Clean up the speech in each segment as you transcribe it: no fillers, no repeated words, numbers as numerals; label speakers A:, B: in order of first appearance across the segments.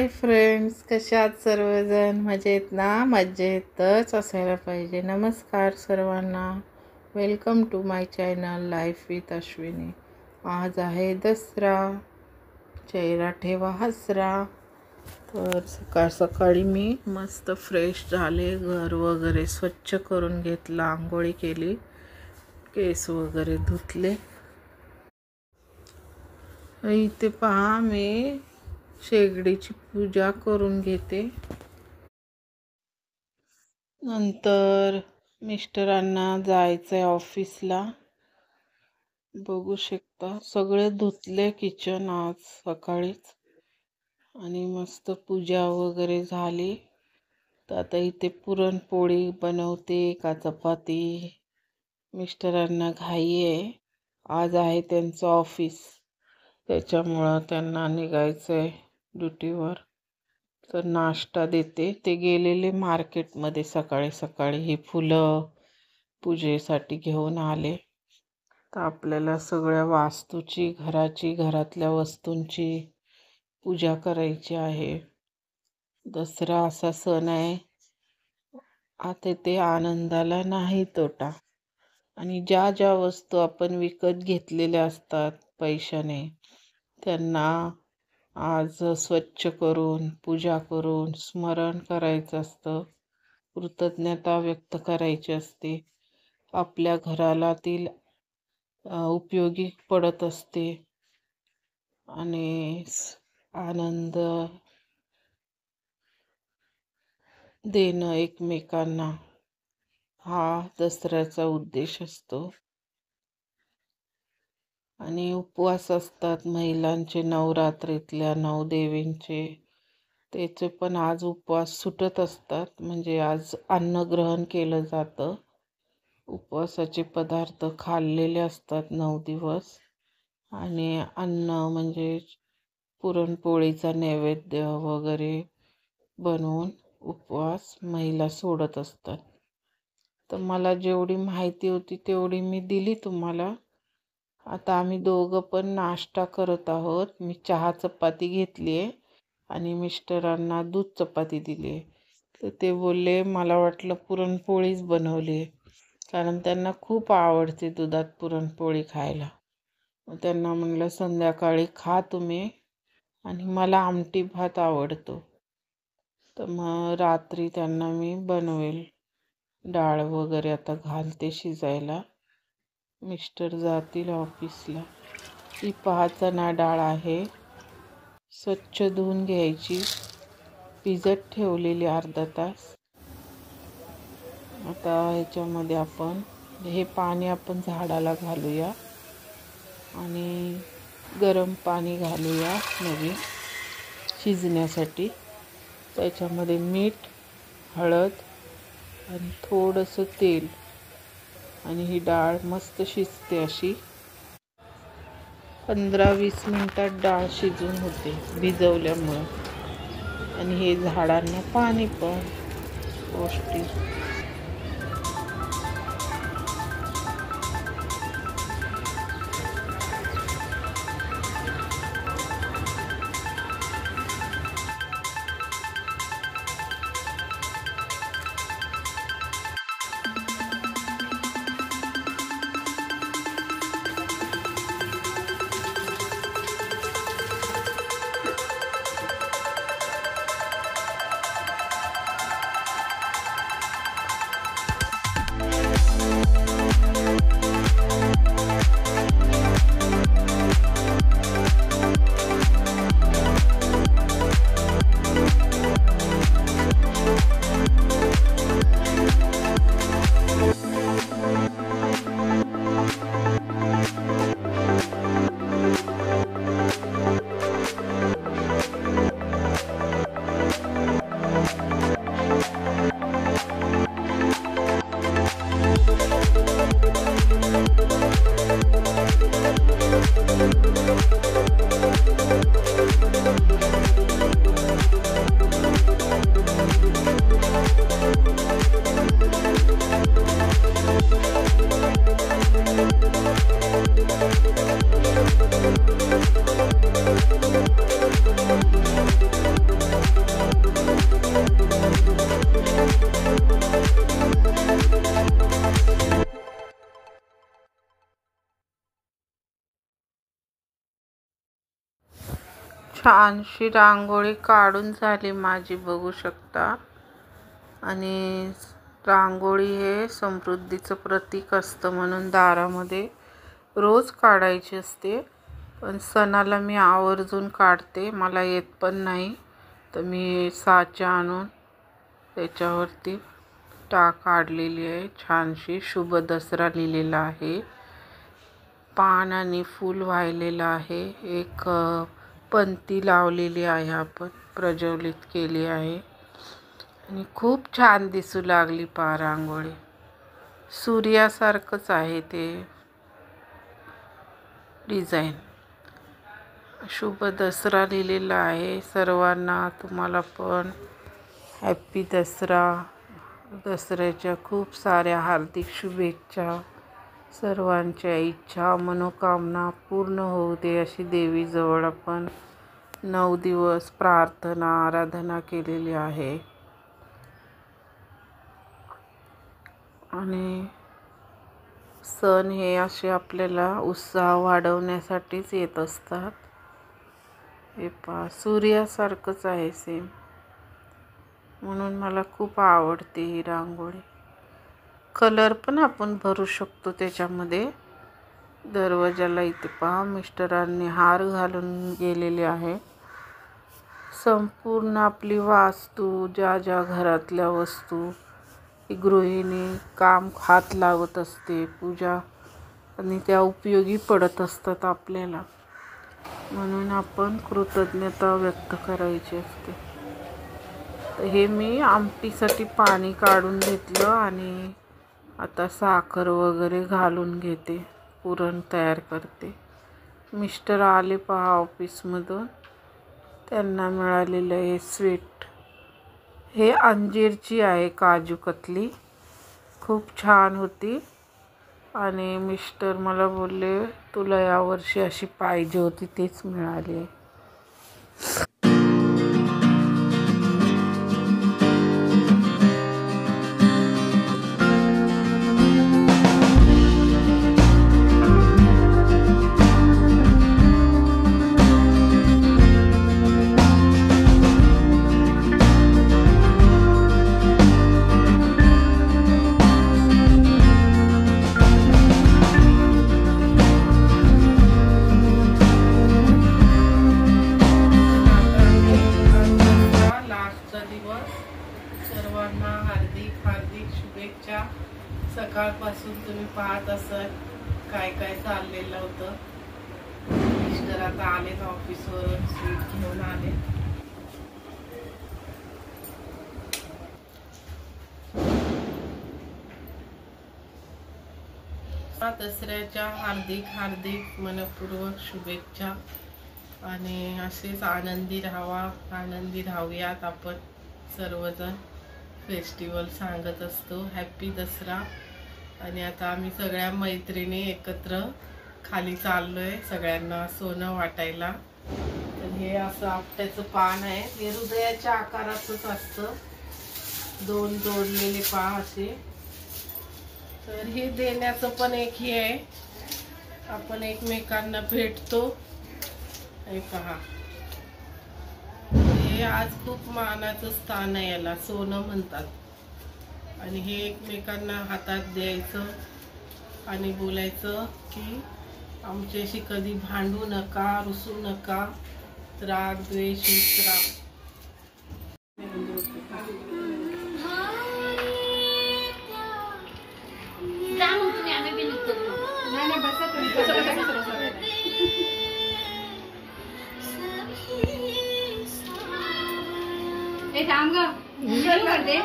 A: Hi friends, कशा आहात सर्वजण? मजेत ना? मजेतच असायला पाहिजे. नमस्कार सर्वांना, welcome to my channel life with Ashwini. आज आहे दसरा, चेहरा ठेवा हसरा. तर सकाळ सकाळी मी मस्त फ्रेश झाले, घर वगैरे स्वच्छ करून घेतलं, आंघोळी केली, केस वगैरे धुतले. इथे पहा, मी शेगडीची पूजा करून घेते. नंतर मिस्टरांना जायचंय ऑफिसला. बघू शकता सगळे धुतले किचन आज सकाळीच आणि मस्त पूजा वगैरे झाली. तर आता इथे पुरणपोळी बनवते का चपाती. मिस्टरांना घाई आहे, आज आहे त्यांचं ऑफिस, त्याच्यामुळं त्यांना निघायचंय ड्युटीवर. तर नाश्ता देते. ते गेलेले मार्केटमध्ये सकाळी सकाळी ही फुलं पूजेसाठी घेऊन आले. तर आपल्याला सगळ्या वास्तूची, घराची, घरातल्या वस्तूंची पूजा करायची आहे. दसरा असा सण आहे, आता ते आनंदाला नाही तोटा. आणि ज्या ज्या वस्तू आपण विकत घेतलेल्या असतात पैशाने, त्यांना आज स्वच्छ करून, पूजा करून स्मरण करायचं असतं, कृतज्ञता व्यक्त करायची असते. आपल्या घराला ती उपयोगी पडत असते आणि आनंद देणं एकमेकांना, हा दसऱ्याचा उद्देश असतो. आणि उपवास असतात महिलांचे, नवरात्रीतल्या 9 देवींचे. त्याचे पण आज उपवास सुटत असतात, म्हणजे आज अन्नग्रहण केलं जातं. उपवासाचे पदार्थ खाल्लेले असतात 9 दिवस. आणि अन्न म्हणजे पुरणपोळीचा नैवेद्य वगैरे बनवून उपवास महिला सोडत असतात. तर मला जेवढी माहिती होती तेवढी मी दिली तुम्हाला. आता आम्ही दोघं पण नाश्ता करत आहोत. मी चहा चपाती घेतली आहे आणि मिस्टरांना दूध चपाती दिली आहे. तर ते बोलले, मला वाटलं पुरणपोळीच बनवली आहे, कारण त्यांना खूप आवडते दुधात पुरणपोळी खायला. त्यांना म्हणलं संध्याकाळी खा तुम्ही, आणि मला आमटी भात आवडतो. तर मग रात्री त्यांना मी बनवेल. डाळ वगैरे आता घालते शिजायला. मिस्टर जातील ऑफिसला. ही 5 चणा डाळ आहे, स्वच्छ धुवून घ्यायची, भिजत ठेवलेली अर्धा तास. आता ह्याच्यामध्ये आपण हे पाणी आपण झाडाला घालूया आणि गरम पाणी घालूया नवीन शिजण्यासाठी. त्याच्यामध्ये मीठ, हळद आणि थोडंसं तेल, आणि ही डाळ मस्त शिजते. अशी 15-20 मिनिटात डाळ शिजून होते भिजवल्यामुळं. आणि हे झाडांना पाणी पण पौष्टिक. छानशी रांगोळी काढून झाली माझी, बघू शकता। आणि रांगोळी हे समृद्धीचं प्रतीक असतं म्हणून दारामध्ये रोज काढायची असते, पण सणाला मी आवर्जून काढते। मला येत पण नाही तर मी साचा आणून त्याच्यावरती काढलेली आहे छानशी। शुभ दसरा लिहिलेला आहे, पान आणि फूल वाहिलेलं आहे, एक पंती लावलेली आहे, आपण प्रज्वलित केली आहे आणि खूप छान दिसू लागली पहा रांगोळी। सूर्यासारखंच आहे ते डिझाईन। शुभ दसरा लिहिलेला आहे सर्वांना, तुम्हाला पण हॅपी दसरा। दसऱ्याच्या खूप साऱ्या हार्दिक शुभेच्छा। सर्वांच्या इच्छा मनोकामना पूर्ण होऊ दे अशी देवीजवळ आपण 9 दिवस प्रार्थना आराधना केलेली आहे। आणि सण हे असे आपल्याला उत्साह वाढवण्यासाठीच येत असतात। हे पहा सूर्यासारखंच आहे सेम, म्हणून मला खूप आवडते ही रांगोळी। कलर पण आपण भरू शकतो त्याच्यामध्ये। दरवाजाला इथे पहा मिस्टरांनी हार घालून गेलेले आहे। संपूर्ण आपली वास्तू, ज्या ज्या घरातल्या वस्तू गृहिणी काम हात लावत असते, पूजा, आणि त्या उपयोगी पडत असतात आपल्याला, म्हणून आपण कृतज्ञता व्यक्त करायची असते। तर हे मी आमटीसाठी पाणी काढून घेतलं आणि आता साखर वगैरे घालून घेते, पुरण तयार करते। मिस्टर आले पहा ऑफिसमधून, त्यांना मिळालेलं हे स्वीट, हे अंजीरची आहे काजू कतली, खूप छान होती। आणि मिस्टर मला बोलले तुला यावर्षी अशी पाहिजे होती, तेच मिळाली। सर्वांना हार्दिक हार्दिक शुभेच्छा। सकाळपासून तुम्ही पाहत असाल काय काय चाललेलं होतं। मिस्टर आता आले ऑफिसवरून, स्वीट घेऊन आले। दसऱ्याच्या हार्दिक हार्दिक मनपूर्वक शुभेच्छा। आणि असेच आनंदी राहूयात आपण सर्वजण। फेस्टिवल सांगत असतो हॅपी दसरा। आणि आता आम्ही सगळ्या मैत्रिणी एकत्र खाली चाललोय सगळ्यांना सोनं वाटायला। तर हे असं आपट्याचं पान आहे, हे हृदयाच्या आकाराचंच असतं, 2 जोडलेले पान असे। तर हे देण्याचं पण एक हे आहे, आपण एकमेकांना भेटतो। हे पहा, हे आज खूप मानाचं स्थान आहे, याला सोनं म्हणतात। आणि हे एकमेकांना हातात द्यायचं आणि बोलायचं की आमच्याशी कधी भांडू नका, रुसू नका, राग द्वेष विसरा।
B: थांब ग, करते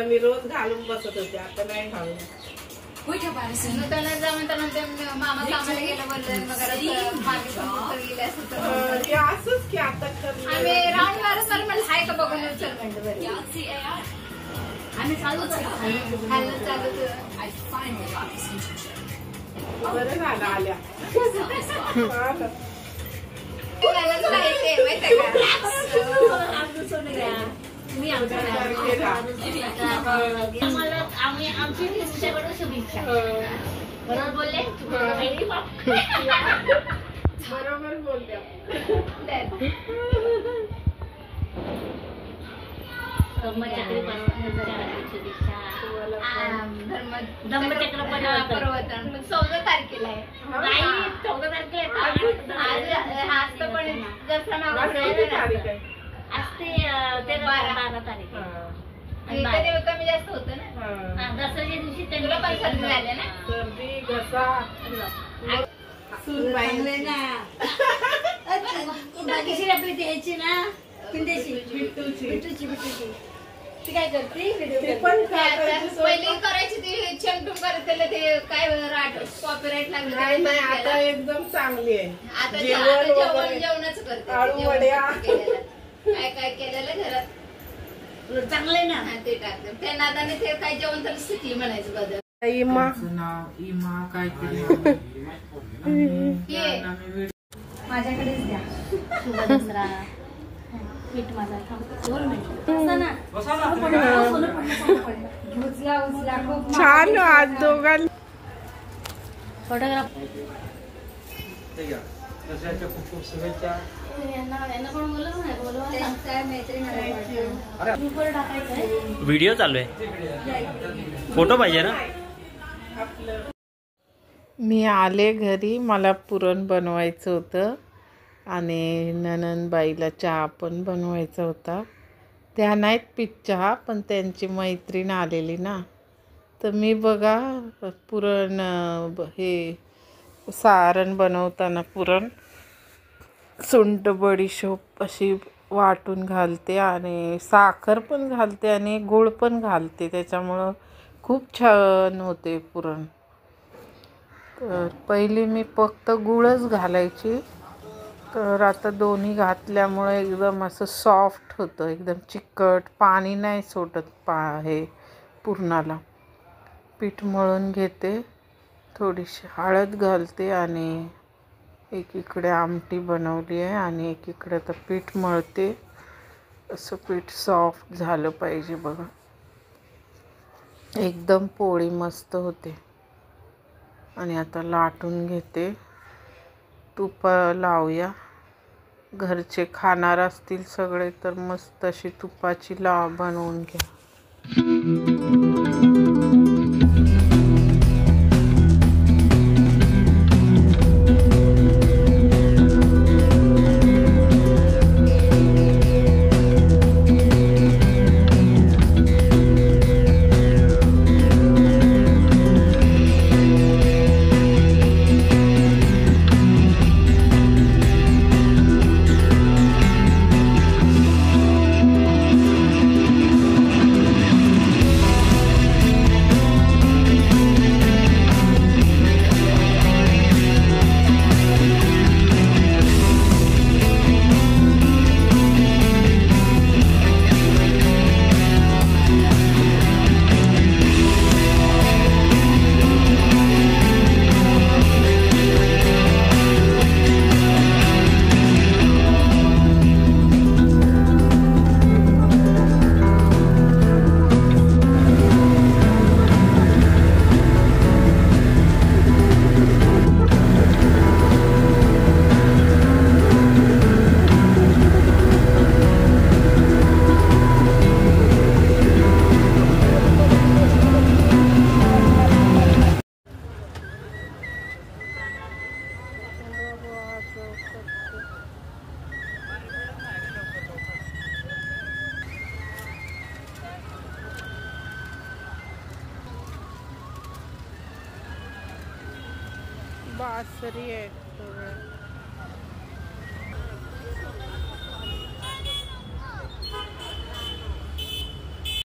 A: मी रोज घालून बसत होते, आता नाही घालून।
B: मामा कामाला गेला बोललं
A: असंच की आता
B: राऊंड मारत मला म्हणलं हाय का बघून चल म्हणलं आम्ही चालू
A: बरं झालं आल्या.
B: कोणालाच माहितीये माहितीये का? मी आमची शुभेच्छा. बरोबर बोलले.
A: बरोबर बोलल्या.
B: धम्मचक्र परिवर्तन 14 तारखेला आहे. 14 तारखेला आज तर पण दसरा मागं असते. ते 12 तारीख इथे कमी जास्त होतं ना. दसऱ्याच्या दिवशी त्यांना पण सर्दी झाले ना.
A: सर्दी घसा
B: बाकीची आपली द्यायची ना. ती काय करते पहिली करायची ती चमटून करत त्याला ते काय कॉपीराईट लागलं.
A: नाही आता एकदम चांगली आहे.
B: आता जेवणाच करते.
A: आळू वड्या
B: काय काय केलेलं घरात चांगले ना ते टाकते. त्या नादाने ते काय जेवण तर शिकली म्हणायचं बदल.
A: इमा
C: इमा काहीतरी
B: माझ्याकडेच द्या. शुभ दसरा. पीठ माझा
A: छान आज दोघांनी
B: फोटोग्राफ
C: खूप खूप शुभेच्छा. व्हिडिओ चालू आहे. फोटो पाहिजे ना.
A: मी आले घरी. मला पुरण बनवायचं होतं आणि ननंदबाईला चहा पण बनवायचा होता. त्या नाहीत पीत चहा, पण त्यांची मैत्रीण आलेली ना, तर मी बघा पुरण हे सारण बनवताना पुरण सुंठ बडीशोप अशी वाटून घालते आणि साखर पण घालते आणि गूळ पण घालते. त्याच्यामुळं खूप छान होते पुरण. तर पहिली मी फक्त गूळच घालायची, तर आता दोन्ही घातल्यामुळे एकदम असं सॉफ्ट होतं, एकदम चिकट, पाणी नाही सुटत हे पुरणाला. पीठ मळून घेते, थोडीशी हळद घालते आणि एकीकडे आमटी बनवली आहे आणि एकीकडे आता पीठ मळते. असं पीठ सॉफ्ट झालं पाहिजे बघा, एकदम पोळी मस्त होते. आणि आता लाटून घेते. तूप लावूया. घरचे खाणार असतील सगळे तर मस्त अशी तुपाची बनवून घ्या. बासरी आहे.